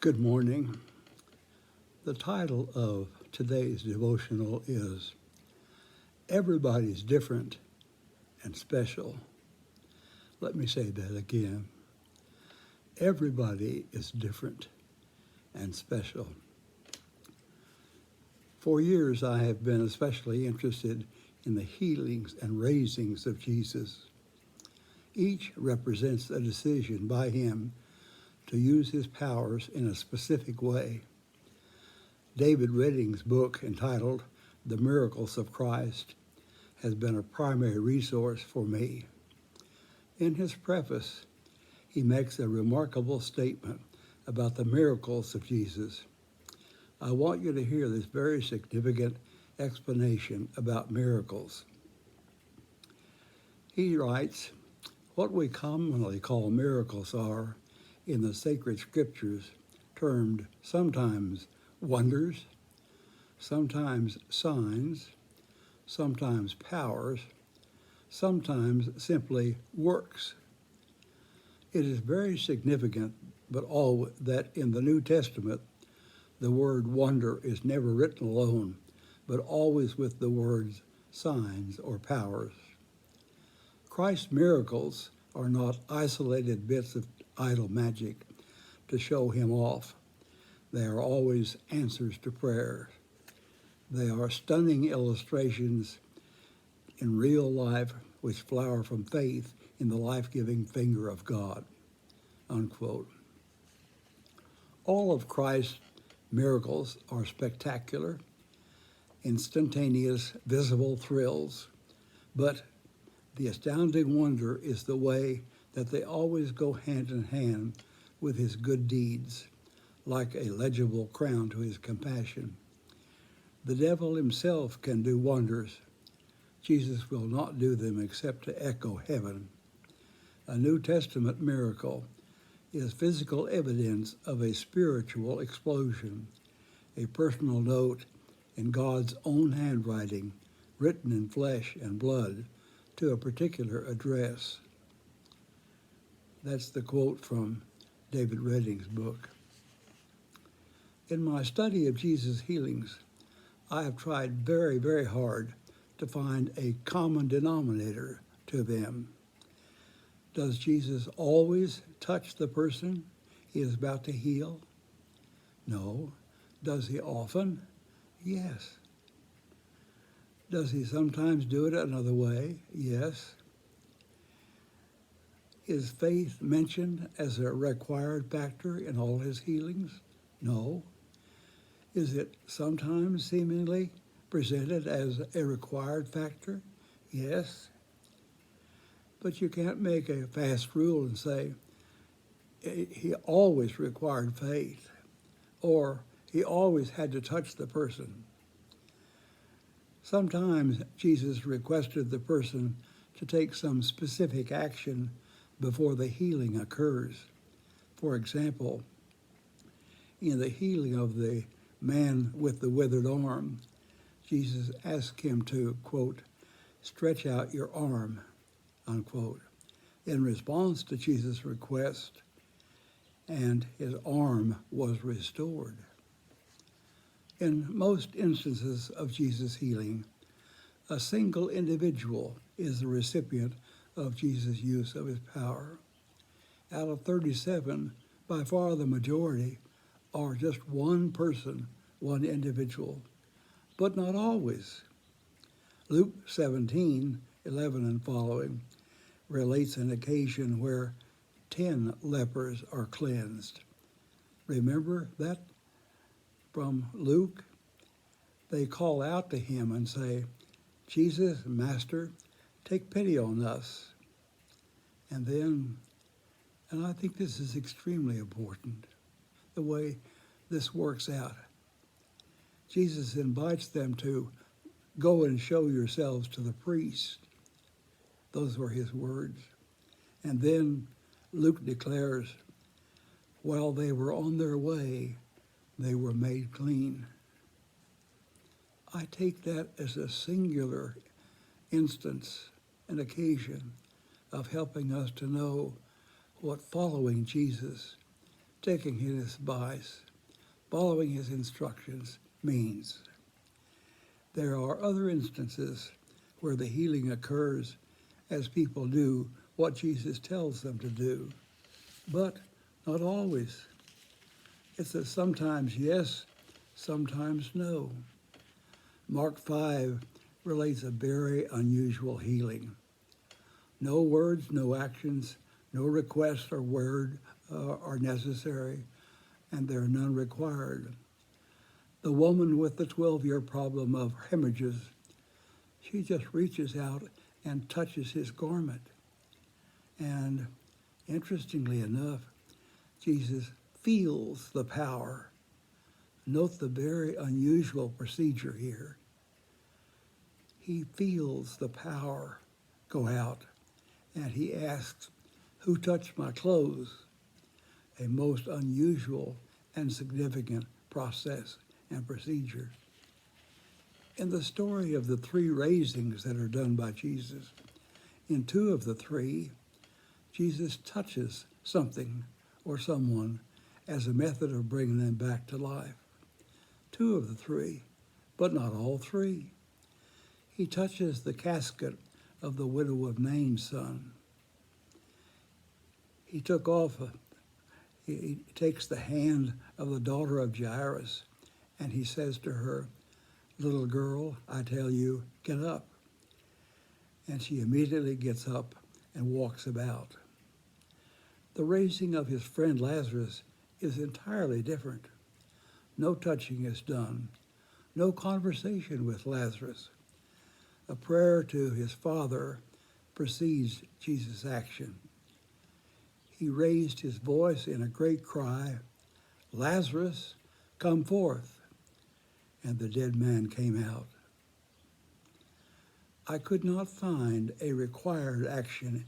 Good morning. The title of today's devotional is Everybody's Different and Special. Let me say that again. Everybody is different and special. For years, I have been especially interested in the healings and raisings of Jesus. Each represents a decision by him to use his powers in a specific way. David Redding's book entitled The Miracles of Christ has been a primary resource for me. In his preface, he makes a remarkable statement about the miracles of Jesus. I want you to hear this very significant explanation about miracles. He writes, what we commonly call miracles are, in the sacred scriptures, termed sometimes wonders, sometimes signs, sometimes powers, sometimes simply works. It is very significant that in the New Testament, the word wonder is never written alone, but always with the words signs or powers. Christ's miracles are not isolated bits of idle magic to show him off. They are always answers to prayer. They are stunning illustrations in real life which flower from faith in the life-giving finger of God, unquote. All of Christ's miracles are spectacular, instantaneous, visible thrills, but the astounding wonder is the way that they always go hand in hand with his good deeds, like a legible crown to his compassion. The devil himself can do wonders. Jesus will not do them except to echo heaven. A New Testament miracle is physical evidence of a spiritual explosion, a personal note in God's own handwriting, written in flesh and blood, to a particular address. That's the quote from David Redding's book. In my study of Jesus' healings, I have tried very, very hard to find a common denominator to them. Does Jesus always touch the person he is about to heal? No. Does he often? Yes. Does he sometimes do it another way? Yes. Is faith mentioned as a required factor in all his healings? No. Is it sometimes seemingly presented as a required factor? Yes. But you can't make a fast rule and say he always required faith or he always had to touch the person. Sometimes Jesus requested the person to take some specific action before the healing occurs. For example, in the healing of the man with the withered arm, Jesus asked him to, quote, stretch out your arm, unquote, in response to Jesus' request, and his arm was restored. In most instances of Jesus' healing, a single individual is the recipient of Jesus' use of his power. Out of 37, by far the majority are just one person, one individual, but not always. Luke 17:11 and following relates an occasion where 10 lepers are cleansed. Remember that from Luke? They call out to him and say, Jesus, Master, take pity on us. And then, and I think this is extremely important, the way this works out. Jesus invites them to go and show yourselves to the priest. Those were his words. And then Luke declares, while they were on their way, they were made clean. I take that as a singular instance, an occasion of helping us to know what following Jesus taking his advice, following his instructions means. There are other instances where the healing occurs as people do what Jesus tells them to do, but not always. It's a sometimes yes, sometimes no. Mark 5 relates a very unusual healing. No words, no actions, no requests or word are necessary, and there are none required. The woman with the 12-year problem of hemorrhages, she just reaches out and touches his garment. And interestingly enough, Jesus feels the power. Note the very unusual procedure here. He feels the power go out, and he asks, "Who touched my clothes?" A most unusual and significant process and procedure. In the story of the 3 raisings that are done by Jesus, in 2 of the 3, Jesus touches something or someone as a method of bringing them back to life. 2 of the 3, but not all 3. He touches the casket of the widow of Nain's son. He takes the hand of the daughter of Jairus, and he says to her, "Little girl, I tell you, get up." And she immediately gets up and walks about. The raising of his friend Lazarus is entirely different. No touching is done, no conversation with Lazarus. A prayer to his Father precedes Jesus' action. He raised his voice in a great cry, "Lazarus, come forth." And the dead man came out. I could not find a required action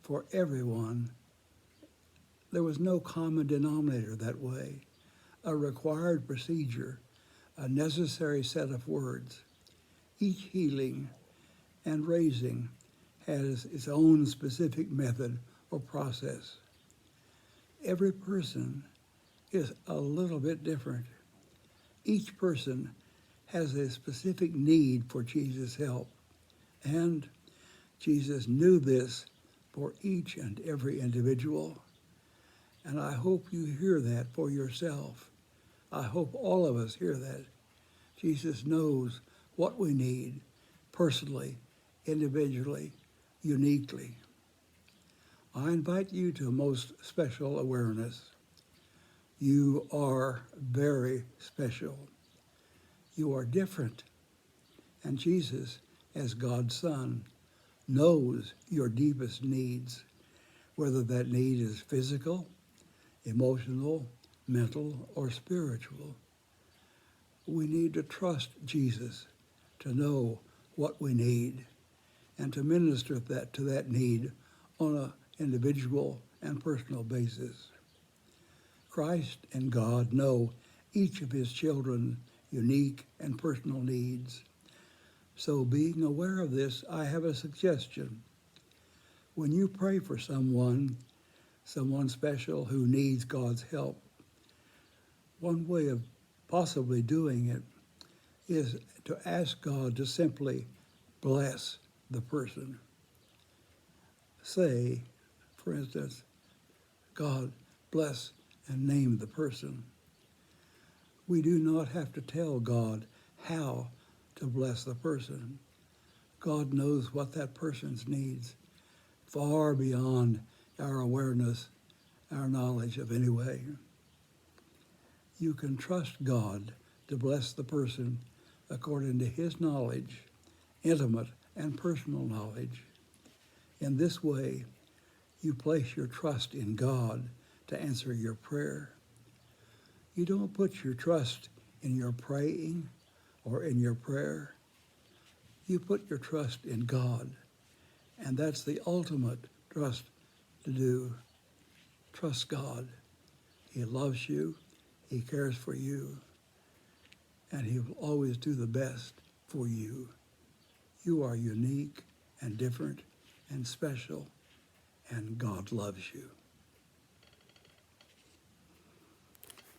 for everyone. There was no common denominator that way, a required procedure, a necessary set of words. Each healing and raising has its own specific method or process. Every person is a little bit different. Each person has a specific need for Jesus' help, and Jesus knew this for each and every individual. And I hope you hear that for yourself. I hope all of us hear that. Jesus knows what we need personally, individually, uniquely. I invite you to most special awareness. You are very special. You are different. And Jesus, as God's Son, knows your deepest needs, whether that need is physical, emotional, mental, or spiritual. We need to trust Jesus to know what we need and to minister to that need on an individual and personal basis. Christ and God know each of his children's unique and personal needs. So being aware of this, I have a suggestion. When you pray for someone special who needs God's help, one way of possibly doing it is to ask God to simply bless the person. Say, for instance, "God bless," and name the person. We do not have to tell God how to bless the person. God knows what that person's needs, far beyond our awareness, our knowledge of any way. You can trust God to bless the person according to his knowledge, intimate and personal knowledge. In this way, you place your trust in God to answer your prayer. You don't put your trust in your praying or in your prayer. You put your trust in God, and that's the ultimate trust to do. Trust God. He loves you, he cares for you, and he will always do the best for you. You are unique and different and special, and God loves you.